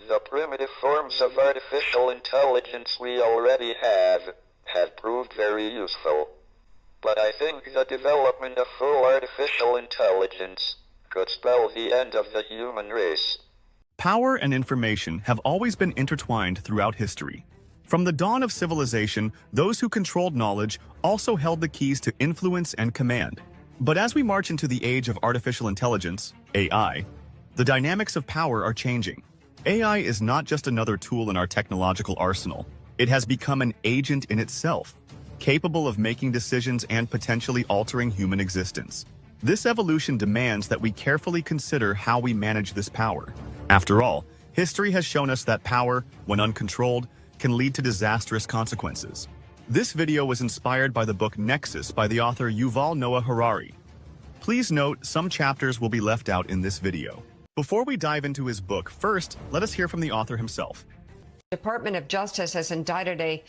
The primitive forms of artificial intelligence we already have proved very useful. But I think the development of full artificial intelligence could spell the end of the human race. Power and information have always been intertwined throughout history. From the dawn of civilization, those who controlled knowledge also held the keys to influence and command. But as we march into the age of artificial intelligence, AI, the dynamics of power are changing. AI is not just another tool in our technological arsenal. It has become an agent in itself, capable of making decisions and potentially altering human existence. This evolution demands that we carefully consider how we manage this power. After all, history has shown us that power, when uncontrolled, can lead to disastrous consequences. This video was inspired by the book Nexus by the author Yuval Noah Harari. Please note some chapters will be left out in this video. Before we dive into his book, first, let us hear from the author himself. The Department of Justice has indicted a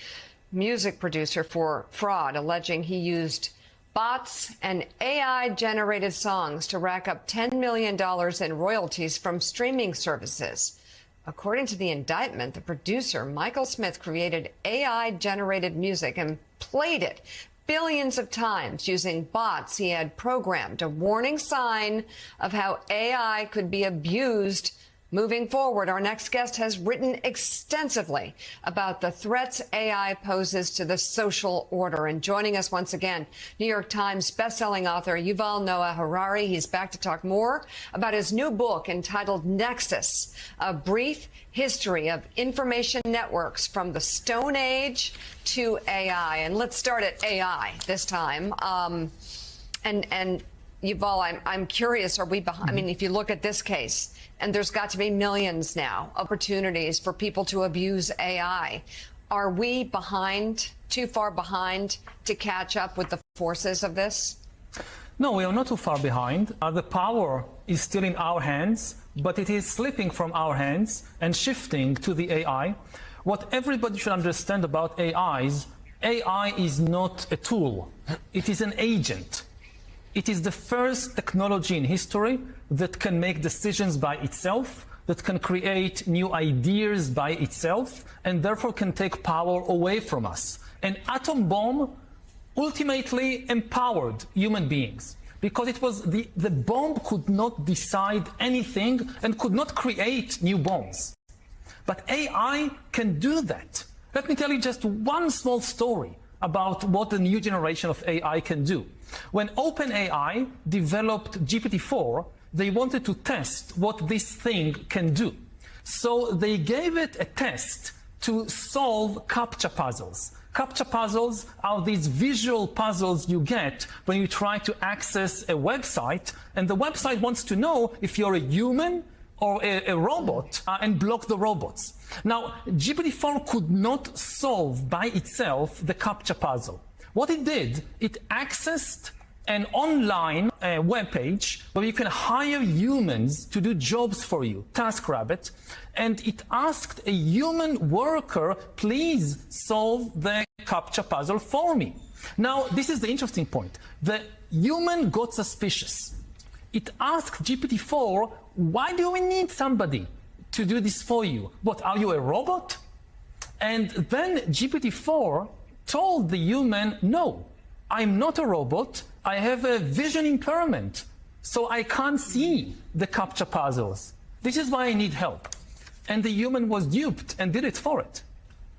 music producer for fraud, alleging he used bots and AI-generated songs to rack up $10 million in royalties from streaming services. According to the indictment, the producer, Michael Smith, created AI-generated music and played it billions of times using bots he had programmed, a warning sign of how AI could be abused. Moving forward, our next guest has written extensively about the threats AI poses to the social order. And joining us once again, New York Times bestselling author Yuval Noah Harari. He's back to talk more about his new book entitled Nexus, a brief history of information networks from the Stone Age to AI. And let's start at AI this time. And Yuval, I'm curious, are we behind? I mean, if you look at this case, and there's got to be millions now, opportunities for people to abuse AI. Are we behind, too far behind to catch up with the forces of this? No, we are not too far behind. The power is still in our hands, but it is slipping from our hands and shifting to the AI. What everybody should understand about AI is not a tool. It is an agent. It is the first technology in history that can make decisions by itself, that can create new ideas by itself, and therefore can take power away from us. An atom bomb ultimately empowered human beings because it was the bomb could not decide anything and could not create new bombs. But AI can do that. Let me tell you just one small story about what the new generation of AI can do. When OpenAI developed GPT-4, they wanted to test what this thing can do. So they gave it a test to solve CAPTCHA puzzles. CAPTCHA puzzles are these visual puzzles you get when you try to access a website, and the website wants to know if you're a human or a robot and block the robots. Now, GPT-4 could not solve by itself the CAPTCHA puzzle. What it did, it accessed an online web page where you can hire humans to do jobs for you, TaskRabbit, and it asked a human worker, please solve the CAPTCHA puzzle for me. Now, this is the interesting point. The human got suspicious. It asked GPT-4, why do we need somebody to do this for you? What, are you a robot? And then GPT-4 told the human, no, I'm not a robot. I have a vision impairment, so I can't see the CAPTCHA puzzles. This is why I need help. And the human was duped and did it for it.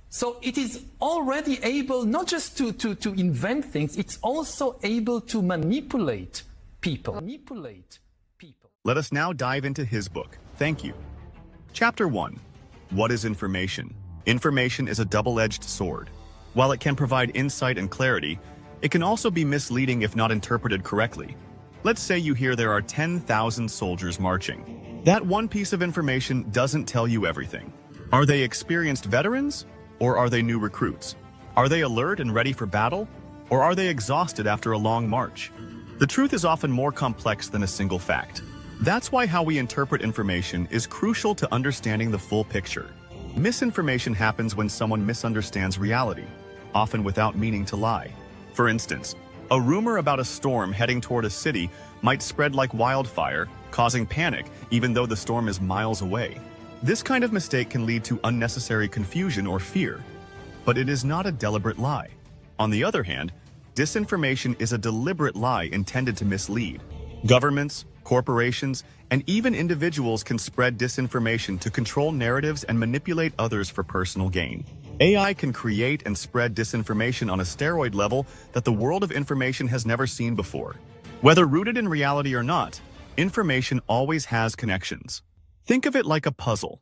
So it is already able not just to invent things, it's also able to manipulate people. Let us now dive into his book. Thank you. Chapter 1. What is information? Information is a double-edged sword. While it can provide insight and clarity, it can also be misleading if not interpreted correctly. Let's say you hear there are 10,000 soldiers marching. That one piece of information doesn't tell you everything. Are they experienced veterans, or are they new recruits? Are they alert and ready for battle, or are they exhausted after a long march? The truth is often more complex than a single fact. That's why how we interpret information is crucial to understanding the full picture. Misinformation happens when someone misunderstands reality, often without meaning to lie. For instance, a rumor about a storm heading toward a city might spread like wildfire, causing panic even though the storm is miles away. This kind of mistake can lead to unnecessary confusion or fear, but it is not a deliberate lie. On the other hand, disinformation is a deliberate lie intended to mislead. Governments, corporations, and even individuals can spread disinformation to control narratives and manipulate others for personal gain. AI can create and spread disinformation on a steroid level that the world of information has never seen before. Whether rooted in reality or not, information always has connections. Think of it like a puzzle.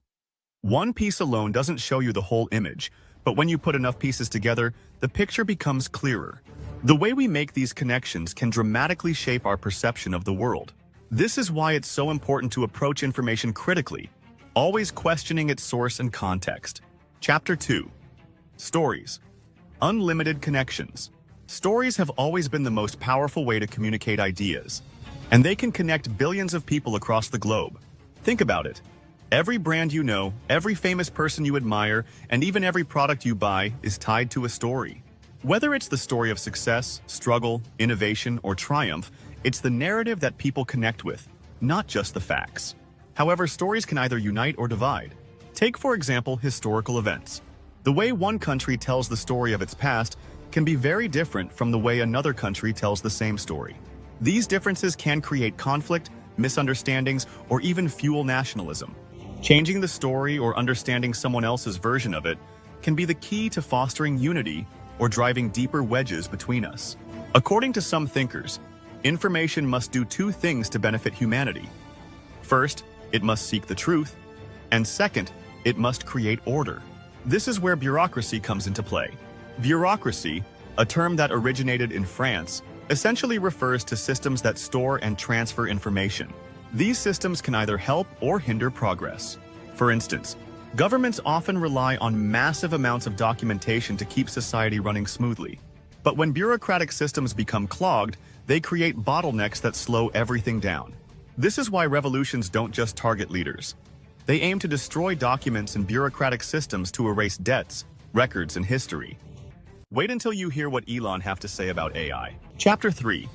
One piece alone doesn't show you the whole image, but when you put enough pieces together, the picture becomes clearer. The way we make these connections can dramatically shape our perception of the world. This is why it's so important to approach information critically, always questioning its source and context. Chapter 2. Stories. Unlimited connections. Stories have always been the most powerful way to communicate ideas, and they can connect billions of people across the globe. Think about it. Every brand you know, every famous person you admire, and even every product you buy is tied to a story. Whether it's the story of success, struggle, innovation, or triumph, it's the narrative that people connect with, not just the facts. However, stories can either unite or divide. Take, for example, historical events. The way one country tells the story of its past can be very different from the way another country tells the same story. These differences can create conflict, misunderstandings, or even fuel nationalism. Changing the story or understanding someone else's version of it can be the key to fostering unity or driving deeper wedges between us. According to some thinkers, information must do two things to benefit humanity. First, it must seek the truth, and second, it must create order. This is where bureaucracy comes into play. Bureaucracy, a term that originated in France, essentially refers to systems that store and transfer information. These systems can either help or hinder progress. For instance, governments often rely on massive amounts of documentation to keep society running smoothly. But when bureaucratic systems become clogged, they create bottlenecks that slow everything down. This is why revolutions don't just target leaders. They aim to destroy documents and bureaucratic systems to erase debts, records, and history. Wait until you hear what Elon have to say about AI. Chapter 3.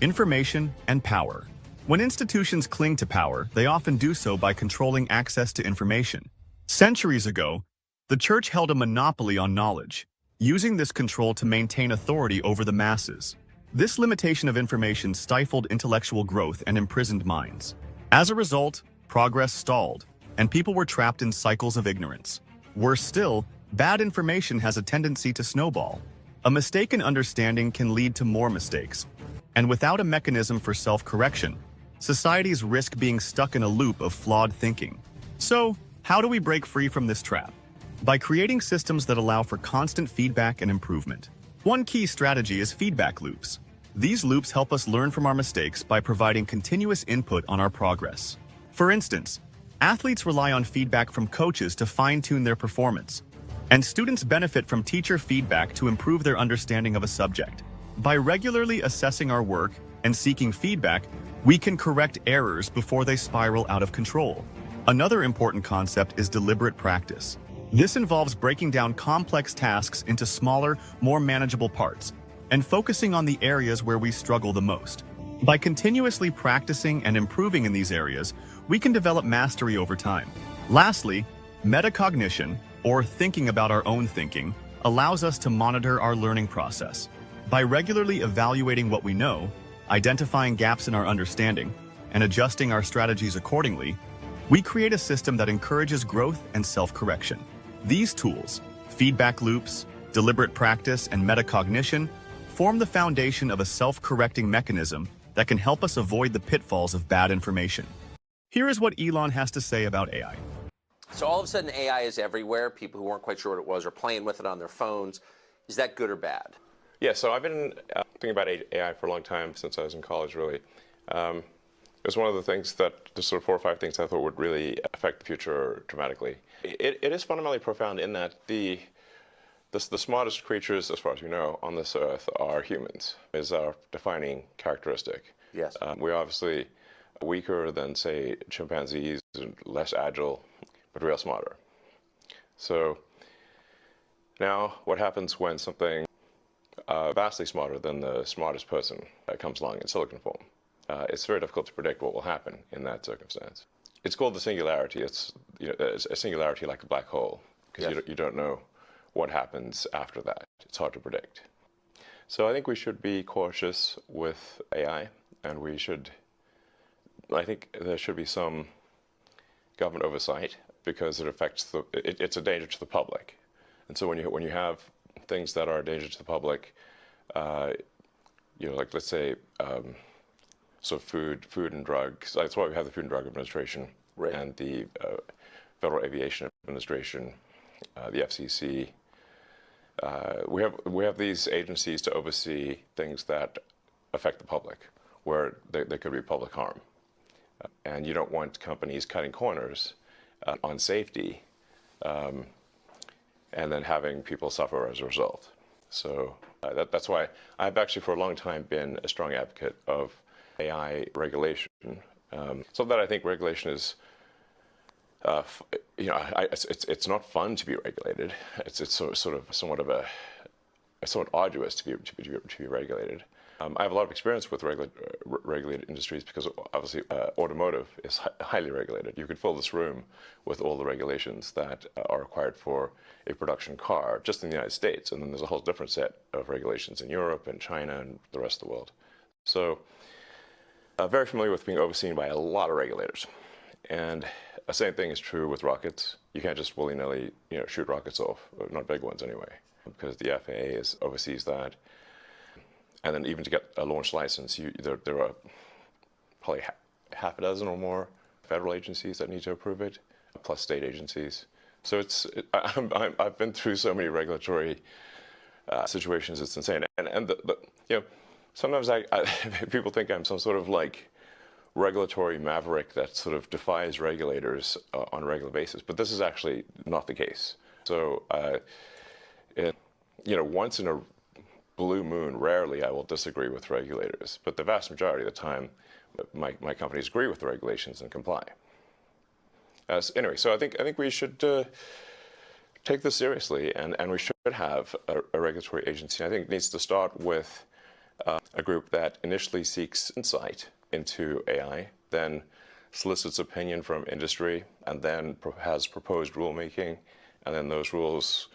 Information and Power. When institutions cling to power, they often do so by controlling access to information. Centuries ago, the church held a monopoly on knowledge, using this control to maintain authority over the masses. This limitation of information stifled intellectual growth and imprisoned minds. As a result, progress stalled, and people were trapped in cycles of ignorance. Worse still, bad information has a tendency to snowball. A mistaken understanding can lead to more mistakes, and without a mechanism for self-correction, societies risk being stuck in a loop of flawed thinking. So, how do we break free from this trap? By creating systems that allow for constant feedback and improvement. One key strategy is feedback loops. These loops help us learn from our mistakes by providing continuous input on our progress. For instance, athletes rely on feedback from coaches to fine-tune their performance, and students benefit from teacher feedback to improve their understanding of a subject. By regularly assessing our work and seeking feedback, we can correct errors before they spiral out of control. Another important concept is deliberate practice. This involves breaking down complex tasks into smaller, more manageable parts, and focusing on the areas where we struggle the most. By continuously practicing and improving in these areas, we can develop mastery over time. Lastly, metacognition, or thinking about our own thinking, allows us to monitor our learning process. By regularly evaluating what we know, identifying gaps in our understanding, and adjusting our strategies accordingly, we create a system that encourages growth and self-correction. These tools, feedback loops, deliberate practice, and metacognition, form the foundation of a self-correcting mechanism that can help us avoid the pitfalls of bad information. Here is what Elon has to say about AI. So all of a sudden AI is everywhere. People who weren't quite sure what it was are playing with it on their phones. Is that good or bad? Yeah, so I've been thinking about AI for a long time, since I was in college, really. It was one of the things that, the sort of 4 or 5 things I thought would really affect the future dramatically. It is fundamentally profound in that the smartest creatures, as far as we know, on this earth are humans, is our defining characteristic. Yes. We're obviously weaker than, say, chimpanzees, less agile, but real smarter. So now what happens when something vastly smarter than the smartest person comes along in silicon form? It's very difficult to predict what will happen in that circumstance. it's called the singularity. It's, it's a singularity like a black hole, because you don't know what happens after that. It's hard to predict. So I think we should be cautious with AI, and I think there should be some government oversight, because it affects it's a danger to the public. And so when you have things that are a danger to the public, like let's say, so food and drugs. That's why we have the Food and Drug Administration, right, and the Federal Aviation Administration, the FCC. We have these agencies to oversee things that affect the public, where there could be public harm, and you don't want companies cutting corners on safety, and then having people suffer as a result. So that's why I've actually for a long time been a strong advocate of AI regulation. So that I think regulation is, it's not fun to be regulated. It's somewhat arduous to be regulated. I have a lot of experience with regulated industries, because obviously automotive is highly regulated. You could fill this room with all the regulations that are required for a production car just in the United States, and then there's a whole different set of regulations in Europe and China and the rest of the world. So very familiar with being overseen by a lot of regulators. And the same thing is true with rockets. You can't just willy-nilly shoot rockets off, not big ones anyway, because the FAA oversees that. And then even to get a launch license, there are probably half a dozen or more federal agencies that need to approve it, plus state agencies. So I've been through so many regulatory situations, it's insane. And sometimes people think I'm some sort of like regulatory maverick that sort of defies regulators on a regular basis, but this is actually not the case. So, once in a blue moon, rarely I will disagree with regulators, but the vast majority of the time, my companies agree with the regulations and comply. Anyway, so I think we should take this seriously, and we should have a regulatory agency. I think it needs to start with a group that initially seeks insight into AI, then solicits opinion from industry, and then has proposed rulemaking, and then those rules,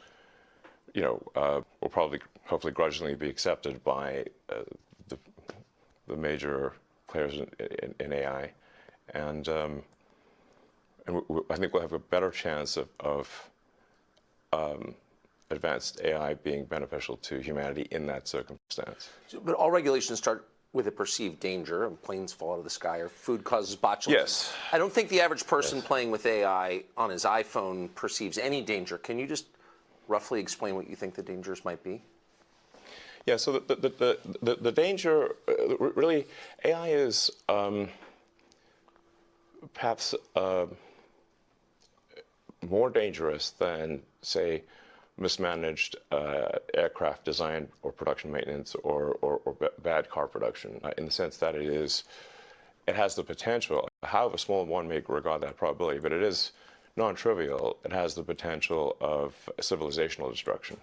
will probably, hopefully, grudgingly be accepted by the major players in AI, and I think we'll have a better chance of advanced AI being beneficial to humanity in that circumstance. But all regulations start with a perceived danger. Planes fall out of the sky, or food causes botulism. Yes. I don't think the average person playing with AI on his iPhone perceives any danger. Can you just roughly explain what you think the dangers might be? Yeah, so the danger, really, AI is perhaps more dangerous than, say, mismanaged aircraft design or production maintenance or bad car production, in the sense that it has the potential, however small one may regard that probability, but it is non-trivial. It has the potential of civilizational destruction.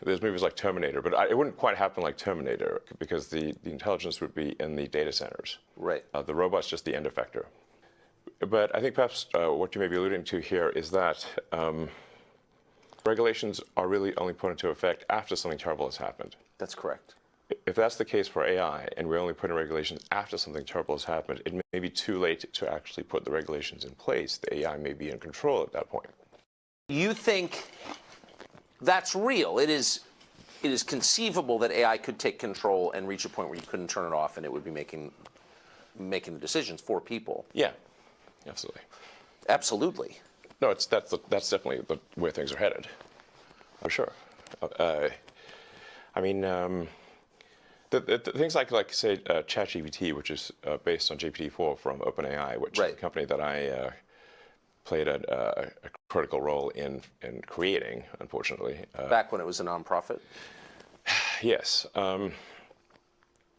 There's movies like Terminator, but it wouldn't quite happen like Terminator, because the intelligence would be in the data centers. Right. The robot's just the end effector. But I think perhaps what you may be alluding to here is that regulations are really only put into effect after something terrible has happened. That's correct. If that's the case for AI, and we only put in regulations after something terrible has happened, it may be too late to actually put the regulations in place. The AI may be in control at that point. You think that's real? It is conceivable that AI could take control and reach a point where you couldn't turn it off, and it would be making the decisions for people. Yeah, absolutely. Absolutely. No, that's definitely where things are headed, for sure. I mean, the things like say ChatGPT, which is based on GPT-4 from OpenAI, which is a company that I played a critical role in creating, unfortunately. Back when it was a nonprofit? Yes. I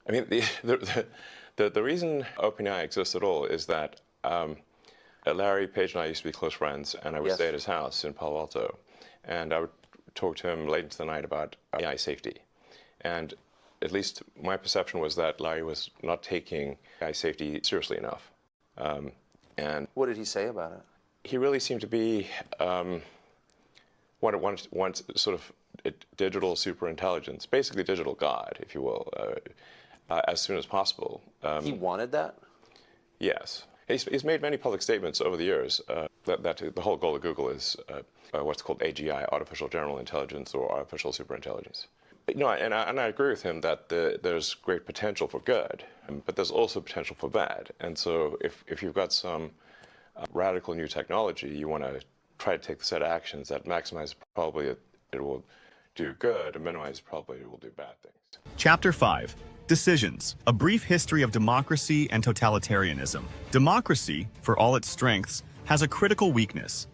mean, the reason OpenAI exists at all is that Larry Page and I used to be close friends, and I would stay at his house in Palo Alto, and I would talk to him late into the night about AI safety. And at least my perception was that Larry was not taking AI safety seriously enough. And What did he say about it? he really seemed to be wants sort of digital superintelligence, basically digital God, if you will, as soon as possible. He wanted that? Yes. He's made many public statements over the years that the whole goal of Google is what's called AGI, artificial general intelligence, or artificial superintelligence. And I agree with him that there's great potential for good, but there's also potential for bad. And so if you've got some radical new technology, you want to try to take the set of actions that maximize the probability that it will do good and minimize the probability it will do bad things. Chapter 5. Decisions, a brief history of democracy and totalitarianism. Democracy, for all its strengths, has a critical weakness.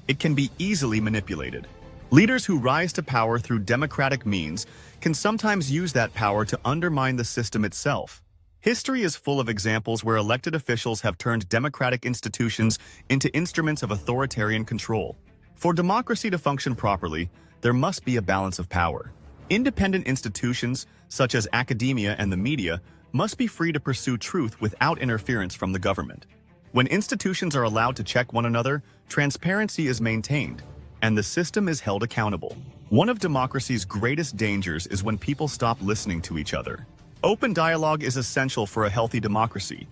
It can be easily manipulated. Leaders who rise to power through democratic means can sometimes use that power to undermine the system itself. History is full of examples where elected officials have turned democratic institutions into instruments of authoritarian control. For democracy to function properly, there must be a balance of power. Independent institutions, such as academia and the media, must be free to pursue truth without interference from the government. When institutions are allowed to check one another, transparency is maintained, and the system is held accountable. One of democracy's greatest dangers is when people stop listening to each other. Open dialogue is essential for a healthy democracy.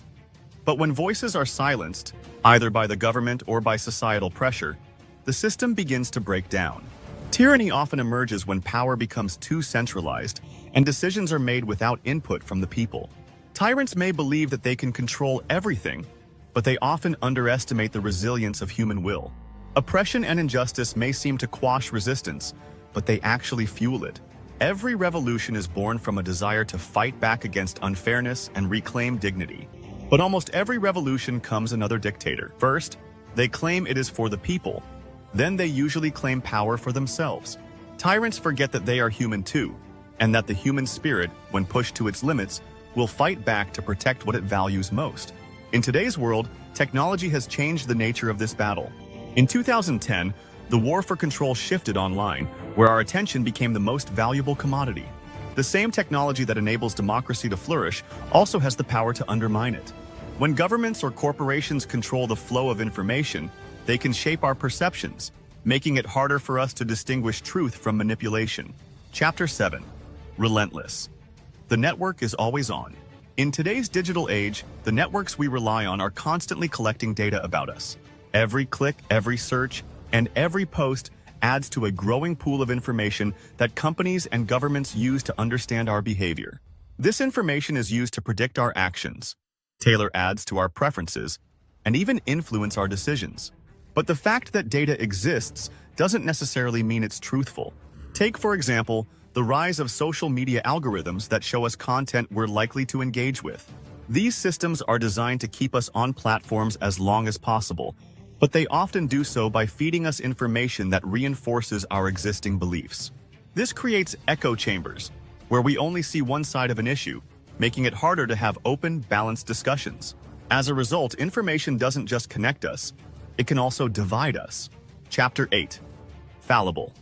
But when voices are silenced, either by the government or by societal pressure, the system begins to break down. Tyranny often emerges when power becomes too centralized and decisions are made without input from the people. Tyrants may believe that they can control everything, but they often underestimate the resilience of human will. Oppression and injustice may seem to quash resistance, but they actually fuel it. Every revolution is born from a desire to fight back against unfairness and reclaim dignity. But almost every revolution comes another dictator. First, they claim it is for the people. Then they usually claim power for themselves. Tyrants forget that they are human too, and that the human spirit, when pushed to its limits, will fight back to protect what it values most. In today's world, technology has changed the nature of this battle. In 2010, the war for control shifted online, where our attention became the most valuable commodity. The same technology that enables democracy to flourish also has the power to undermine it. When governments or corporations control the flow of information, they can shape our perceptions, making it harder for us to distinguish truth from manipulation. Chapter 7. Relentless. The network is always on. In today's digital age, the networks we rely on are constantly collecting data about us. Every click, every search, and every post adds to a growing pool of information that companies and governments use to understand our behavior. This information is used to predict our actions, tailor ads to our preferences, and even influence our decisions. But the fact that data exists doesn't necessarily mean it's truthful. Take, for example, the rise of social media algorithms that show us content we're likely to engage with. These systems are designed to keep us on platforms as long as possible, but they often do so by feeding us information that reinforces our existing beliefs. This creates echo chambers, where we only see one side of an issue, making it harder to have open, balanced discussions. As a result, information doesn't just connect us, it can also divide us. Chapter 8. Fallible.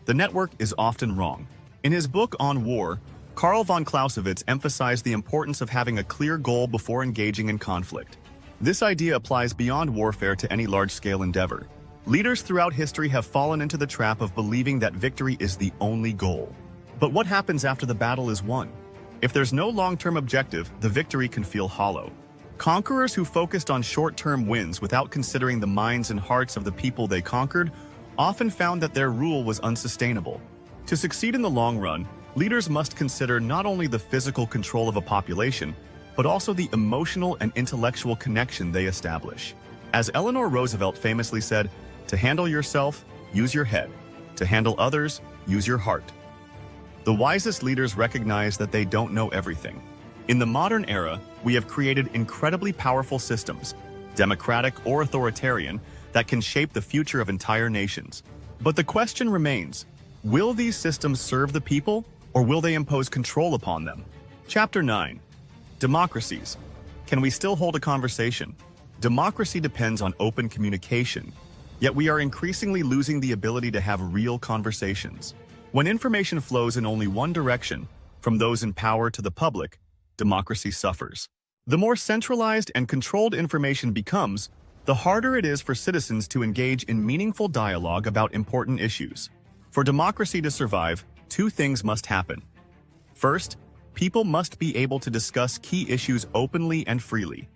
The network is often wrong. In his book on war, Karl von Clausewitz emphasized the importance of having a clear goal before engaging in conflict. This idea applies beyond warfare to any large-scale endeavor. Leaders throughout history have fallen into the trap of believing that victory is the only goal. But what happens after the battle is won? If there's no long-term objective, the victory can feel hollow. Conquerors who focused on short-term wins without considering the minds and hearts of the people they conquered often found that their rule was unsustainable. To succeed in the long run, leaders must consider not only the physical control of a population, but also the emotional and intellectual connection they establish. As Eleanor Roosevelt famously said, "To handle yourself, use your head. To handle others, use your heart." The wisest leaders recognize that they don't know everything. In the modern era, we have created incredibly powerful systems, democratic or authoritarian, that can shape the future of entire nations. But the question remains, will these systems serve the people, or will they impose control upon them? Chapter 9. Democracies. Can we still hold a conversation? Democracy depends on open communication, yet we are increasingly losing the ability to have real conversations. When information flows in only one direction, from those in power to the public, democracy suffers. The more centralized and controlled information becomes, the harder it is for citizens to engage in meaningful dialogue about important issues. For democracy to survive, two things must happen. First, people must be able to discuss key issues openly and freely.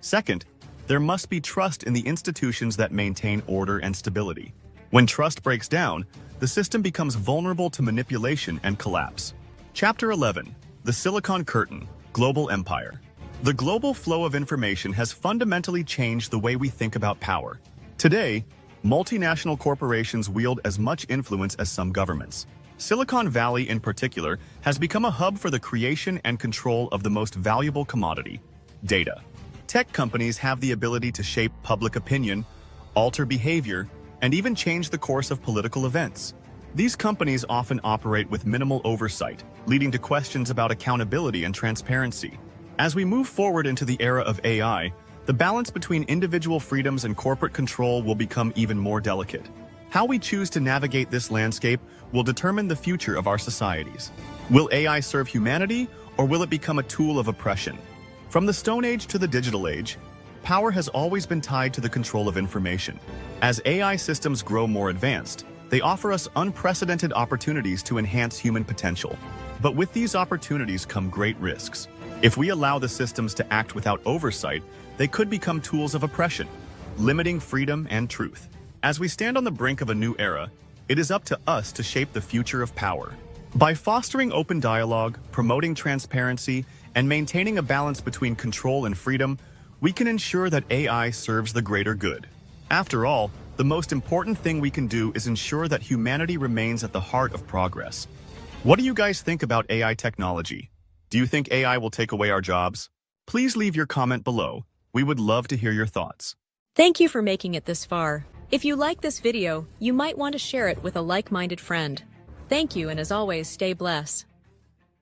Second, there must be trust in the institutions that maintain order and stability. When trust breaks down, the system becomes vulnerable to manipulation and collapse. Chapter 11. The Silicon Curtain, Global Empire. The global flow of information has fundamentally changed the way we think about power. Today, multinational corporations wield as much influence as some governments. Silicon Valley, in particular, has become a hub for the creation and control of the most valuable commodity, data. Tech companies have the ability to shape public opinion, alter behavior, and even change the course of political events. These companies often operate with minimal oversight, leading to questions about accountability and transparency. As we move forward into the era of AI, the balance between individual freedoms and corporate control will become even more delicate. How we choose to navigate this landscape will determine the future of our societies. Will AI serve humanity, or will it become a tool of oppression? From the Stone Age to the digital age, power has always been tied to the control of information. As AI systems grow more advanced, they offer us unprecedented opportunities to enhance human potential. But with these opportunities come great risks. If we allow the systems to act without oversight, they could become tools of oppression, limiting freedom and truth. As we stand on the brink of a new era, it is up to us to shape the future of power. By fostering open dialogue, promoting transparency, and maintaining a balance between control and freedom, we can ensure that AI serves the greater good. After all, the most important thing we can do is ensure that humanity remains at the heart of progress. What do you guys think about AI technology? Do you think AI will take away our jobs? Please leave your comment below. We would love to hear your thoughts. Thank you for making it this far. If you like this video, you might want to share it with a like-minded friend. Thank you, and as always, stay blessed.